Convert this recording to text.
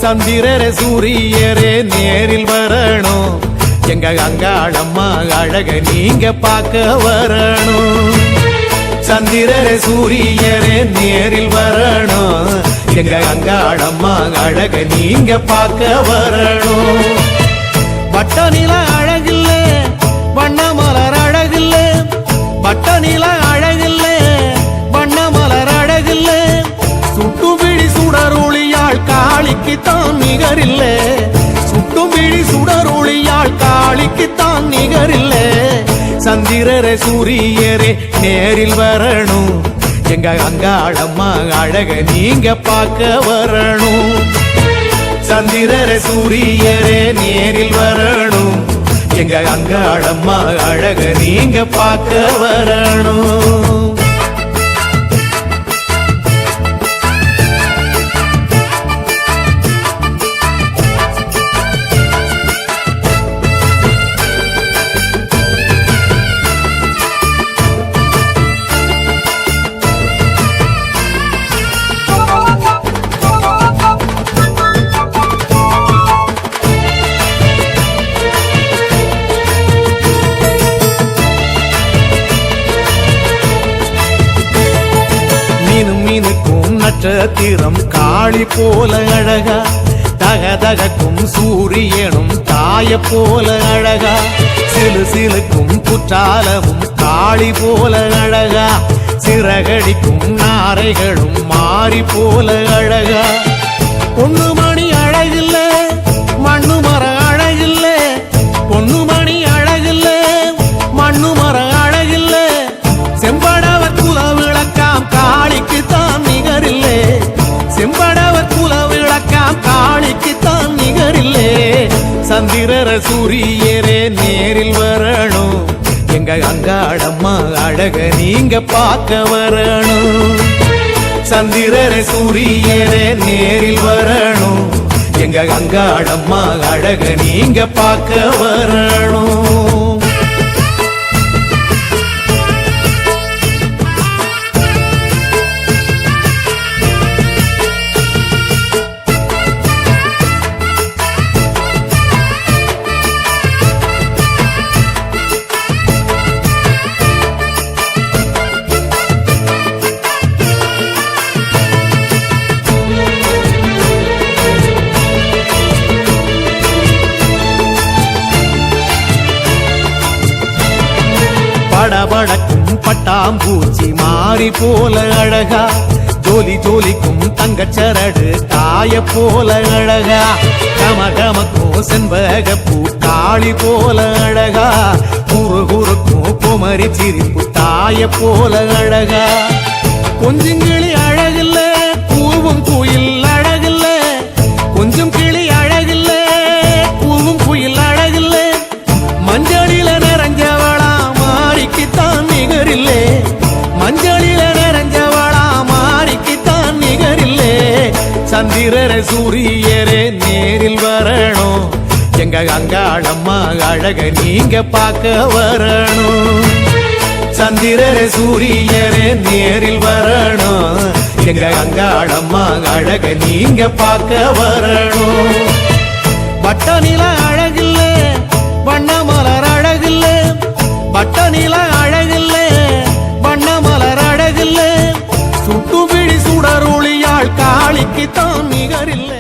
சந்திரரே சூரியரே நேரில் வரணும், எங்க அங்காளம்மா அழக நீங்க பார்க்க வரணும். சந்திரரே சூரியரே நேரில் வரணும், எங்க அங்காளம்மா அழக நீங்க பார்க்க வரணும். பட்ட நில அழகில்ல வண்ண மலர் அழகில்ல, பட்ட நில அழகில்ல வண்ண மலர் அழகில்ல, சுட்டுபிடி சுடரொளியாள் காளிக்குத்தான் நிகரில்லை, சுட்டுபிடி சுடரொளியாள் காளிக்குத்தான் நிகரில்லை. சந்திரரே சூரியரே நேரில் வரணும், எங்க அங்காளம்மா அழக நீங்க பார்க்க வரணும். சந்திரரே சூரியரே நேரில் வரணும், எங்க அங்காளம்மா அழக நீங்க பார்க்க வரணும். நட்சத்திரம் காளி போல அழகா, தகதகக்கும் சூரியனும் தாய போல அழகா, சிலு சிலுக்கும் குற்றாலமும் காளி போல அழகா, சிறகடிக்கும் நாரைகளும் மாறி போல அழகா. பொண்ணு மணி அழகில்ல மண்ணு மர அழகில்ல, பொண்ணு மணி அழகில்ல மண்ணு மர அழகில்ல, செம்படவர் குல விளக்காம் காளிக்கு தான் நிகரில்லை, செம்படவர் குல விளக்காம் காளிக்கு தான் நிகரில்லை. சந்திரரே சூரியரே நேரில் வரணும், எங்க அங்காளம்மா அழக நீங்க பார்க்க வரணும். சந்திரரே சூரியரே நேரில் வரணும், எங்க அங்காளம்மா அழக நீங்க பார்க்க வரணும். படபடக்கும் பட்டாம்பூச்சி மாறி போல அழகா, ஜோலி ஜோலிக்கும் தங்கச்சரடு தாய போல அழகா, கமகமக்கும் செண்பகப்பூ காளி போல அழகா, குறு குறுக்கும் குமரி சிரிப்பு தாய போல அழகா. கொஞ்சம் கிளி அழகில்ல கூவும் குயில் அழகில்ல, கொஞ்சம் கிளி அழகில்ல கூவும் குயில் அழகில்ல, மஞ்சளில நிறைஞ்சவளா மாறிக்குத்தான் நிகரில்லை, மஞ்சளில நிறைஞ்சவளா மாறிக்குத்தான் நிகரில்லை. சந்திரரே சூரியரே நேரில் வரணும், எங்க அங்காளம்மா அழக நீங்க பார்க்க வரணும். சந்திரரே சூரியரே நேரில் வரணும், எங்க அங்காளம்மா அழக நீங்க பார்க்க வரணும். பட்ட நில அழகில்ல வண்ண மலர் அழகில்ல, பட்ட நில அழகில்ல வண்ண மலர் அழகில்ல, சுட்டுபிடி சுடரொளியாள் காளிக்குத்தான் நிகரில்லை.